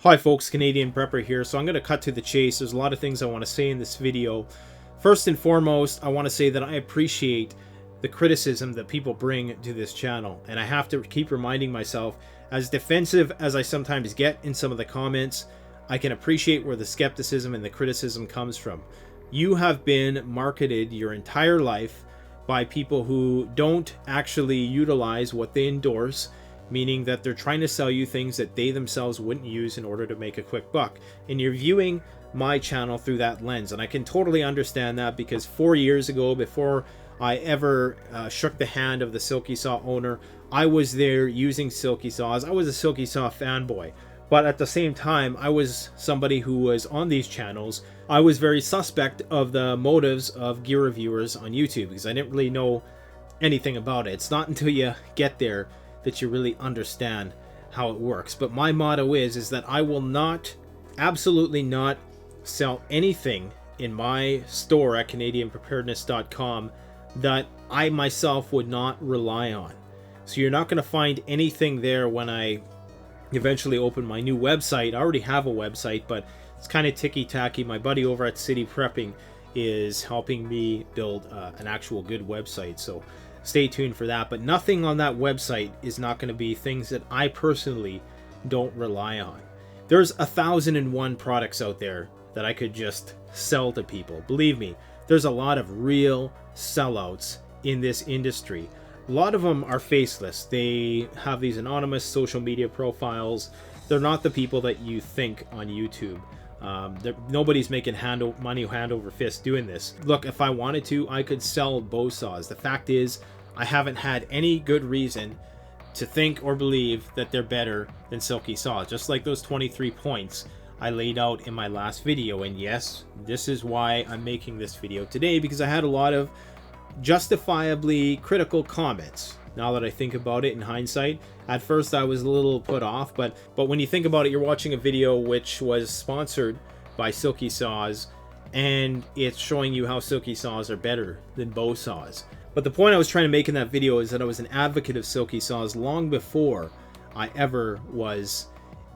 Hi folks, Canadian Prepper here. So I'm going to cut to the chase. There's a lot of things I want to say in this video. First and foremost, I want to say that I appreciate the criticism that people bring to this channel. And I have to keep reminding myself, as defensive as I sometimes get in some of the comments, I can appreciate where the skepticism and the criticism comes from. You have been marketed your entire life by people who don't actually utilize what they endorse, meaning that they're trying to sell you things that they themselves wouldn't use in order to make a quick buck. And you're viewing my channel through that lens. And I can totally understand that, because 4 years ago, before I ever shook the hand of the Silky Saw owner, I was there using Silky Saws. I was a Silky Saw fanboy. But at the same time, I was somebody who was on these channels. I was very suspect of the motives of gear reviewers on YouTube, because I didn't really know anything about it. It's not until you get there that you really understand how it works. But my motto is that I will not, absolutely not, sell anything in my store at CanadianPreparedness.com that I myself would not rely on. So you're not going to find anything there when I eventually open my new website. I already have a website, but it's kind of ticky-tacky. My buddy over at City Prepping is helping me build an actual good website, so stay tuned for that. But nothing on that website is not going to be things that I personally don't rely on. There's 1,001 products out there that I could just sell to people. Believe me, there's a lot of real sellouts in this industry. A lot of them are faceless. They have these anonymous social media profiles. They're not the people that you think on YouTube. Nobody's making money hand over fist doing this. Look, if I wanted to, I could sell bow saws. The fact is, I haven't had any good reason to think or believe that they're better than Silky Saws. Just like those 23 points I laid out in my last video. And yes, this is why I'm making this video today, because I had a lot of justifiably critical comments. Now that I think about it in hindsight, at first I was a little put off, but when you think about it, you're watching a video which was sponsored by Silky Saws, and it's showing you how Silky Saws are better than bow saws. But the point I was trying to make in that video is that I was an advocate of Silky Saws long before I ever was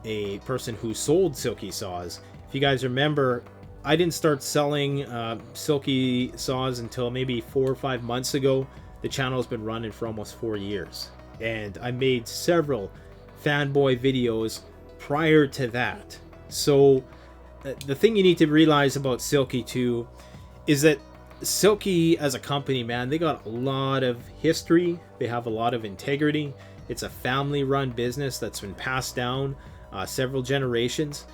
a person who sold Silky Saws. If you guys remember, I didn't start selling Silky Saws until maybe 4 or 5 months ago. The channel has been running for almost 4 years, and I made several fanboy videos prior to that. So the thing you need to realize about Silky too is that Silky as a company, man, they got a lot of history. They have a lot of integrity. It's a family run business that's been passed down several generations.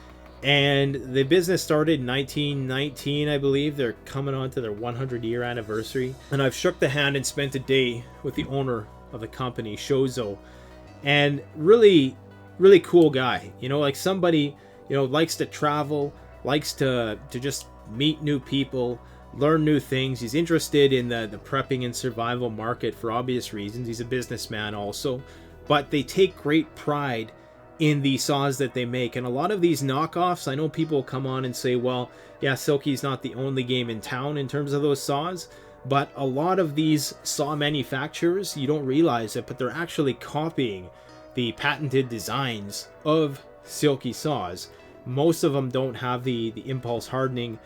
And the business started in 1919, I believe. They're coming on to their 100-year anniversary. And I've shook the hand and spent a day with the owner of the company, Shozo. And really, really cool guy. You know, like somebody, you know, likes to travel, likes to just meet new people, learn new things. He's interested in the prepping and survival market for obvious reasons. He's a businessman also. But they take great pride in the saws that they make. And a lot of these knockoffs, I know people come on and say, well, yeah, Silky's not the only game in town in terms of those saws, but a lot of these saw manufacturers, you don't realize it, but they're actually copying the patented designs of Silky Saws. Most of them don't have the impulse hardening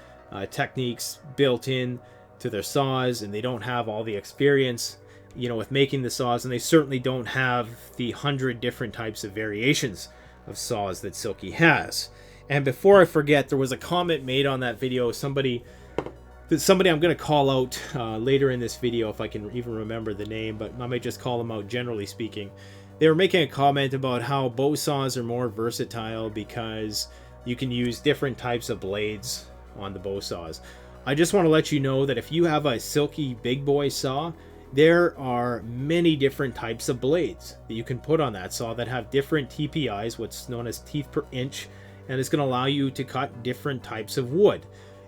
techniques built in to their saws, and they don't have all the experience, you know, with making the saws, and they certainly don't have the 100 different types of variations of saws that Silky has. And before I forget, there was a comment made on that video. Somebody I'm going to call out later in this video, if I can even remember the name, but I might just call them out generally speaking. They were making a comment about how bow saws are more versatile because you can use different types of blades on the bow saws. I just want to let you know that if you have a Silky big boy saw, there are many different types of blades that you can put on that saw that have different TPIs, what's known as teeth per inch, and it's going to allow you to cut different types of wood.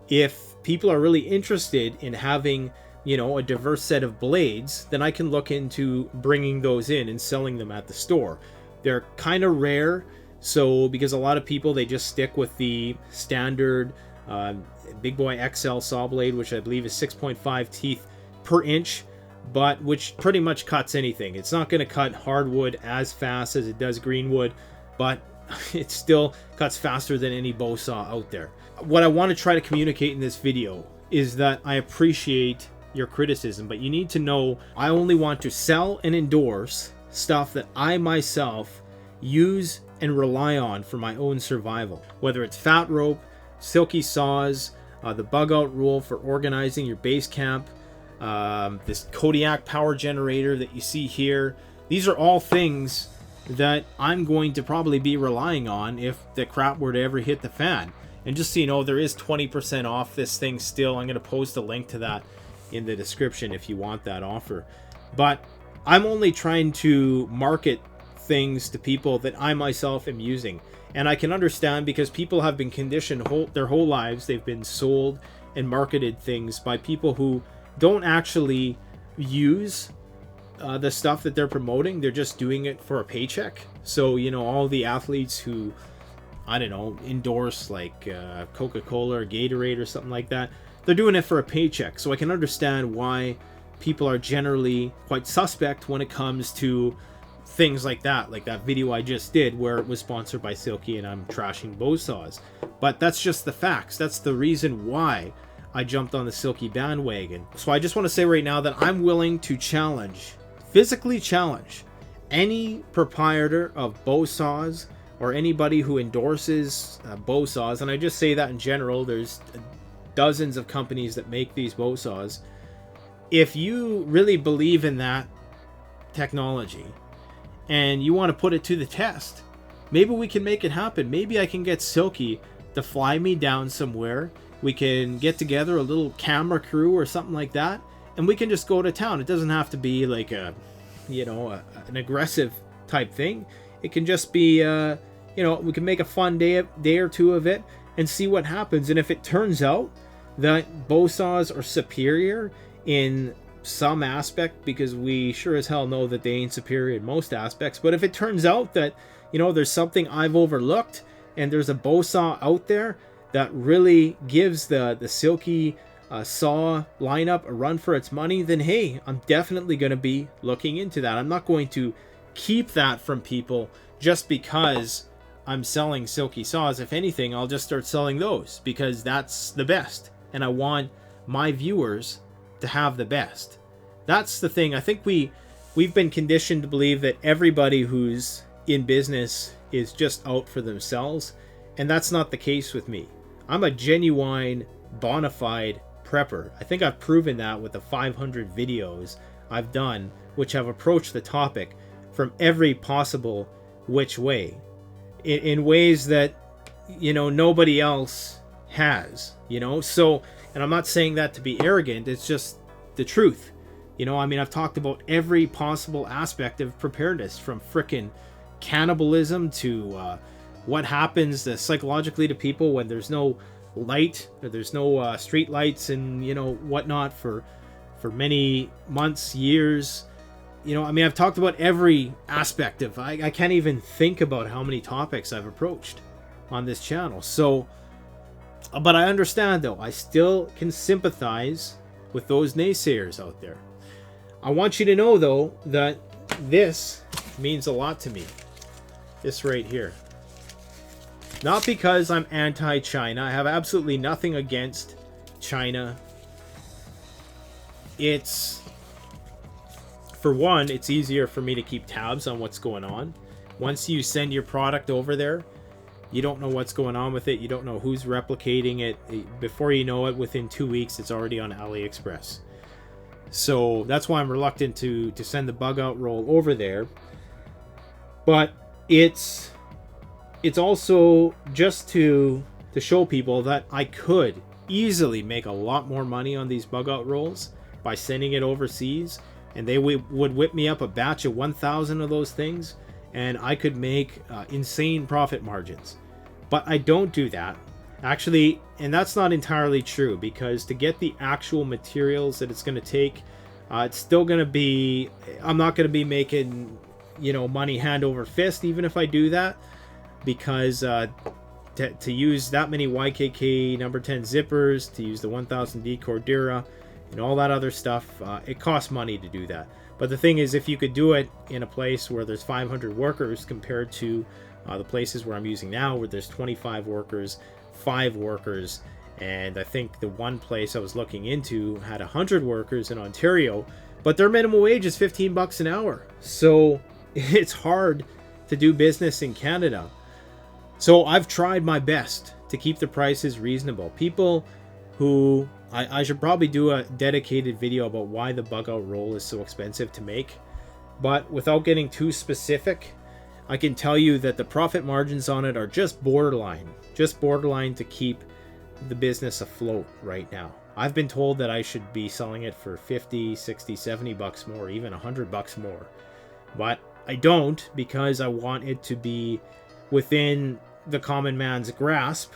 If people are really interested in having, you know, a diverse set of blades, then I can look into bringing those in and selling them at the store. They're kind of rare, so because a lot of people, they just stick with the standard Big Boy XL saw blade, which I believe is 6.5 teeth per inch, but which pretty much cuts anything. It's not going to cut hardwood as fast as it does greenwood, but it still cuts faster than any bow saw out there. What I want to try to communicate in this video is that I appreciate your criticism, but you need to know I only want to sell and endorse stuff that I myself use and rely on for my own survival. Whether it's fat rope, Silky Saws, the bug out rule for organizing your base camp, this Kodiak power generator that you see here. These are all things that I'm going to probably be relying on if the crap were to ever hit the fan. And just so you know, there is 20% off this thing still. I'm going to post a link to that in the description if you want that offer. But I'm only trying to market things to people that I myself am using. And I can understand, because people have been conditioned their whole lives. They've been sold and marketed things by people who don't actually use the stuff that they're promoting. They're just doing it for a paycheck. So, you know, all the athletes who, I don't know, endorse like Coca-Cola or Gatorade or something like that, they're doing it for a paycheck. So I can understand why people are generally quite suspect when it comes to things like that video I just did where it was sponsored by Silky and I'm trashing bow saws. But that's just the facts. That's the reason why I jumped on the Silky bandwagon. So I just want to say right now that I'm willing to challenge, physically challenge, any proprietor of bow saws or anybody who endorses bow saws. And I just say that in general. There's dozens of companies that make these bow saws. If you really believe in that technology and you want to put it to the test, maybe we can make it happen. Maybe I can get Silky to fly me down somewhere. We can get together a little camera crew or something like that, and we can just go to town. It doesn't have to be like a, you know, an aggressive type thing. It can just be, you know, we can make a fun day or two of it and see what happens. And if it turns out that bow saws are superior in some aspect, because we sure as hell know that they ain't superior in most aspects, but if it turns out that, you know, there's something I've overlooked and there's a bow saw out there that really gives the Silky saw lineup a run for its money, then hey, I'm definitely going to be looking into that. I'm not going to keep that from people just because I'm selling Silky Saws. If anything, I'll just start selling those because that's the best, and I want my viewers to have the best. That's the thing. I think we've been conditioned to believe that everybody who's in business is just out for themselves, and that's not the case with me. I'm a genuine, bona fide prepper. I think I've proven that with the 500 videos I've done, which have approached the topic from every possible which way, in ways that, you know, nobody else has, you know. So, and I'm not saying that to be arrogant, it's just the truth. You know, I mean, I've talked about every possible aspect of preparedness, from frickin' cannibalism to what happens psychologically to people when there's no light, or there's no street lights and, you know, whatnot for many months, years. You know, I mean, I've talked about every aspect of, I can't even think about how many topics I've approached on this channel. So, but I understand though, I still can sympathize with those naysayers out there. I want you to know though that this means a lot to me. This right here. Not because I'm anti-China. I have absolutely nothing against China. It's, for one, it's easier for me to keep tabs on what's going on. Once you send your product over there, you don't know what's going on with it. You don't know who's replicating it. Before you know it, within 2 weeks, it's already on AliExpress. So that's why I'm reluctant to send the bug out roll over there. But it's also just to show people that I could easily make a lot more money on these bug out rolls by sending it overseas, and they would whip me up a batch of 1,000 of those things, and I could make insane profit margins. But I don't do that, actually, and that's not entirely true, because to get the actual materials that it's going to take, it's still going to be, I'm not going to be making, you know, money hand over fist even if I do that, because to use that many YKK number 10 zippers, to use the 1000D Cordura and all that other stuff, it costs money to do that. But the thing is, if you could do it in a place where there's 500 workers compared to The places where I'm using now, where there's 25 workers, 5 workers, and I think the one place I was looking into had 100 workers in Ontario, but their minimum wage is 15 bucks an hour. So it's hard to do business in Canada. So I've tried my best to keep the prices reasonable. People who, I should probably do a dedicated video about why the bug out roll is so expensive to make, but without getting too specific, I can tell you that the profit margins on it are just borderline to keep the business afloat right now. I've been told that I should be selling it for 50, 60, 70 bucks more, even 100 bucks more. But I don't, because I want it to be within the common man's grasp,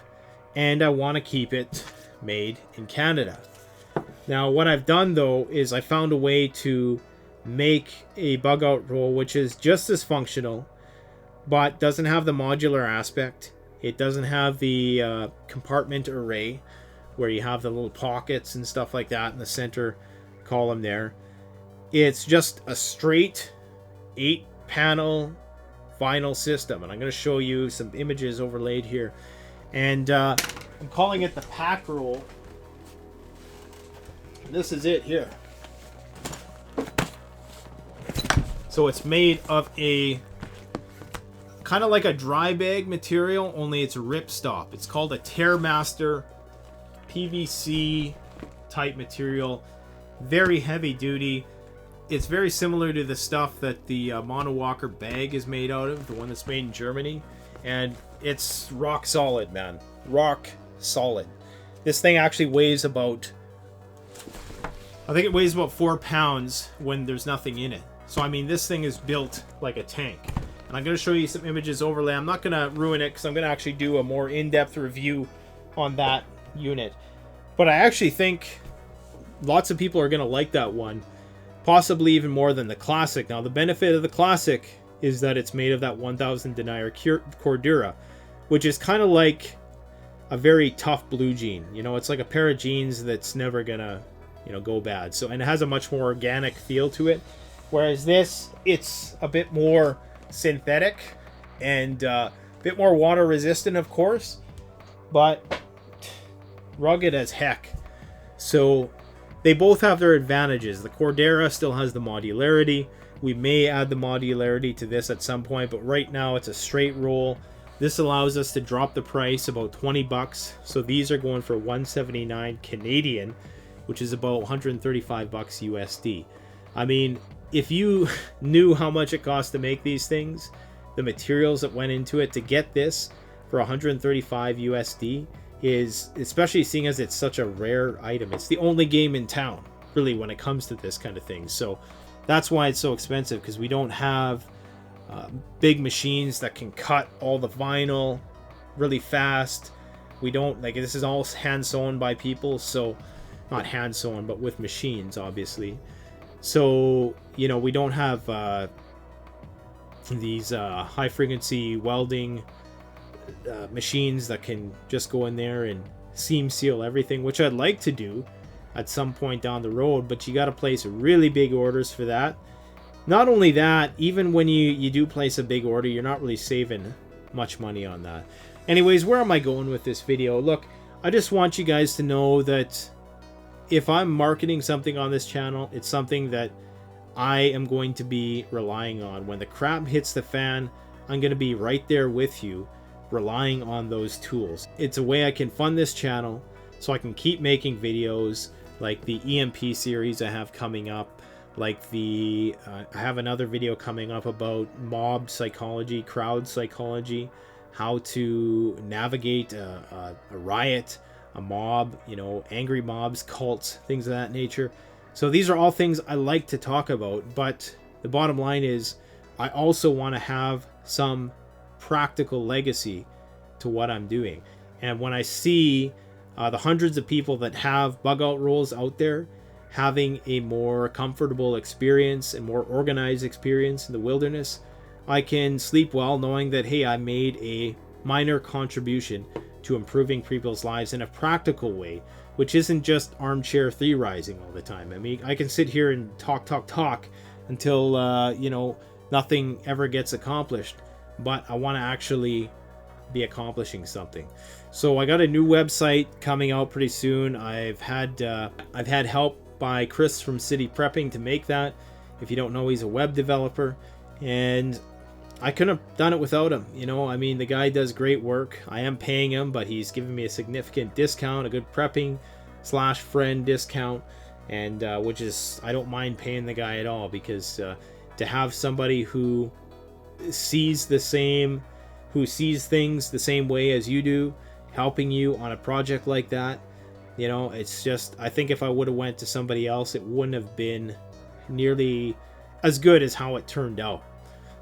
and I want to keep it made in Canada. Now, what I've done though is I found a way to make a bug out roll which is just as functional, but doesn't have the modular aspect. It doesn't have the compartment array where you have the little pockets and stuff like that in the center column there. It's just a straight 8-panel vinyl system, and I'm going to show you some images overlaid here. And I'm calling it the pack roll. This is it here. So it's made of a kind of like a dry bag material, only it's ripstop. It's called a Tearmaster PVC type material. Very heavy duty. It's very similar to the stuff that the Monowalker bag is made out of, the one that's made in Germany. And it's rock solid, man. Rock solid. This thing actually weighs about, I think it weighs about 4 pounds when there's nothing in it. So I mean, this thing is built like a tank. And I'm going to show you some images overlay. I'm not going to ruin it because I'm going to actually do a more in-depth review on that unit. But I actually think lots of people are going to like that one. Possibly even more than the Classic. Now, the benefit of the Classic is that it's made of that 1000 denier Cordura, which is kind of like a very tough blue jean. You know, it's like a pair of jeans that's never going to, you know, go bad. So, and it has a much more organic feel to it. Whereas this, it's a bit more synthetic and a bit more water resistant, of course, but rugged as heck. So they both have their advantages. The Cordura still has the modularity. We may add the modularity to this at some point, but right now it's a straight roll. This allows us to drop the price about 20 bucks. So these are going for 179 Canadian, which is about 135 bucks USD. I mean, if you knew how much it cost to make these things, the materials that went into it to get this for 135 USD is, especially seeing as it's such a rare item. It's the only game in town, really, when it comes to this kind of thing. So that's why it's so expensive, because we don't have big machines that can cut all the vinyl really fast. We don't, like, this is all hand sewn by people, so not hand sewn, but with machines, obviously. So, you know, we don't have these high frequency welding machines that can just go in there and seam seal everything, which I'd like to do at some point down the road, but you got to place really big orders for that. Not only that, even when you do place a big order, you're not really saving much money on that. Anyways, where am I going with this video? Look, I just want you guys to know that if I'm marketing something on this channel, it's something that I am going to be relying on. When the crap hits the fan, I'm going to be right there with you, relying on those tools. It's a way I can fund this channel so I can keep making videos like the EMP series I have coming up, like the I have another video coming up about mob psychology, crowd psychology, how to navigate a riot, a mob, you know, angry mobs, cults, things of that nature. So these are all things I like to talk about, but the bottom line is I also want to have some practical legacy to what I'm doing. And when I see the hundreds of people that have bug out rolls out there having a more comfortable experience and more organized experience in the wilderness, I can sleep well knowing that, hey, I made a minor contribution to improving people's lives in a practical way, which isn't just armchair theorizing all the time. I mean, I can sit here and talk until you know, nothing ever gets accomplished. but I want to actually be accomplishing something. So I got a new website coming out pretty soon. I've had help by Chris from City Prepping to make that. If you don't know, he's a web developer, and I couldn't have done it without him. You know, I mean, the guy does great work. I am paying him, but he's giving me a significant discount, a good prepping / friend discount, and which is, I don't mind paying the guy at all, because to have somebody who sees things the same way as you do, helping you on a project like that, you know, it's just, I think if I would have went to somebody else, it wouldn't have been nearly as good as how it turned out.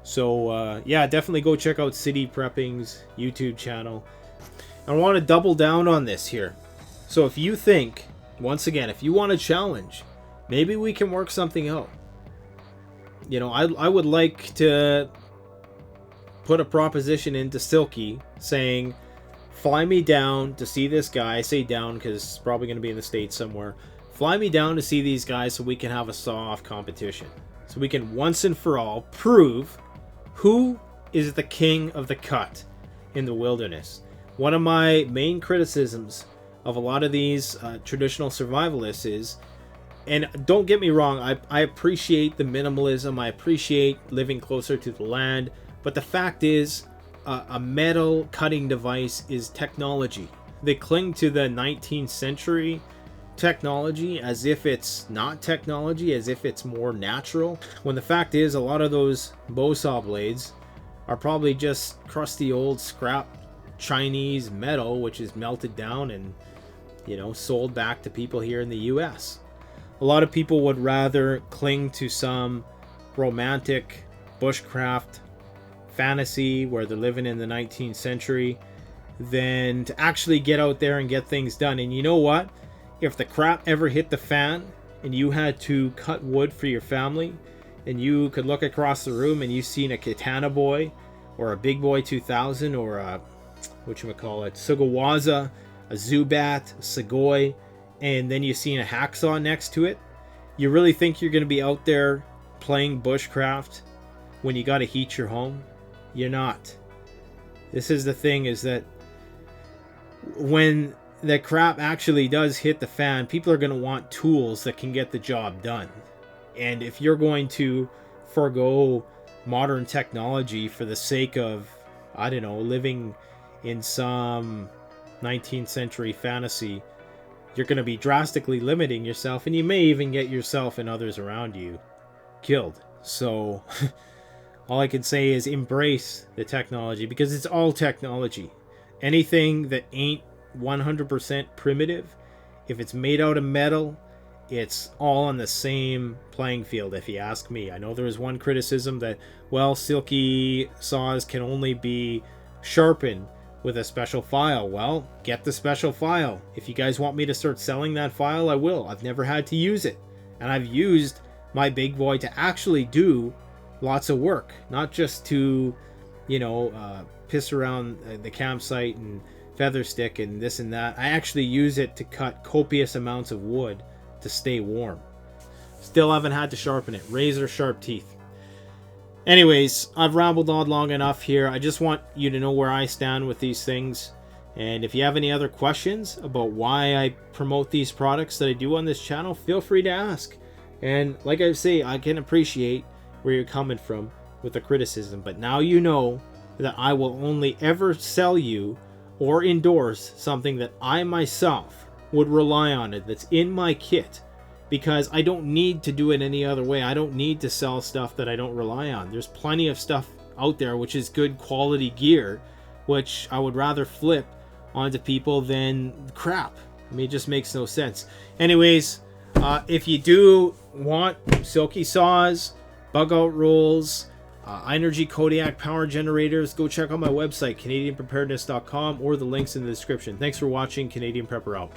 So yeah, definitely go check out City Prepping's YouTube channel. I want to double down on this here. So if you think, once again, if you want a challenge, maybe we can work something out. You know, I would like to put a proposition into Silky saying, fly me down to see this guy. I say down because it's probably going to be in the States somewhere. Fly me down to see these guys so we can have a saw-off competition. So we can once and for all prove who is the king of the cut in the wilderness. One of my main criticisms of a lot of these traditional survivalists is, and don't get me wrong, I appreciate the minimalism, I appreciate living closer to the land, but the fact is, a metal cutting device is technology. They cling to the 19th century technology as if it's not technology, as if it's more natural, when the fact is a lot of those bow saw blades are probably just crusty old scrap Chinese metal, which is melted down and, you know, sold back to people here in the US. A lot of people would rather cling to some romantic bushcraft fantasy where they're living in the 19th century than to actually get out there and get things done. And you know what? If the crap ever hit the fan and you had to cut wood for your family, and you could look across the room and you seen a Katana Boy or a Big Boy 2000 or a whatchamacallit, Sugawaza, a Zubat, a Segoy, and then you seen a hacksaw next to it, you really think you're going to be out there playing bushcraft when you got to heat your home? You're not. This is the thing, is that when the crap actually does hit the fan, people are going to want tools that can get the job done. And if you're going to forego modern technology for the sake of, I don't know, living in some 19th century fantasy, you're going to be drastically limiting yourself, and you may even get yourself and others around you killed. So all I can say is embrace the technology, because it's all technology. Anything that ain't 100% primitive, if it's made out of metal, it's all on the same playing field, if you ask me. I know there was one criticism that, well, Silky Saws can only be sharpened with a special file. Well, get the special file. If you guys want me to start selling that file, I will. I've never had to use it, and I've used my big boy to actually do lots of work, not just to, you know, piss around the campsite and feather stick and this and that. I actually use it to cut copious amounts of wood to stay warm. Still haven't had to sharpen it. Razor sharp teeth. Anyways, I've rambled on long enough here. I just want you to know where I stand with these things. And if you have any other questions about why I promote these products that I do on this channel, feel free to ask. And like I say, I can appreciate where you're coming from with the criticism. But now you know that I will only ever sell you or endorse something that I myself would rely on it, that's in my kit, because I don't need to do it any other way. I don't need to sell stuff that I don't rely on. There's plenty of stuff out there which is good quality gear, which I would rather flip onto people than crap. I mean, it just makes no sense. Anyways, if you do want Silky Saws, bug out rolls, Energy Kodiak power generators, go check out my website, CanadianPreparedness.com, or the links in the description. Thanks for watching. Canadian Prepper out.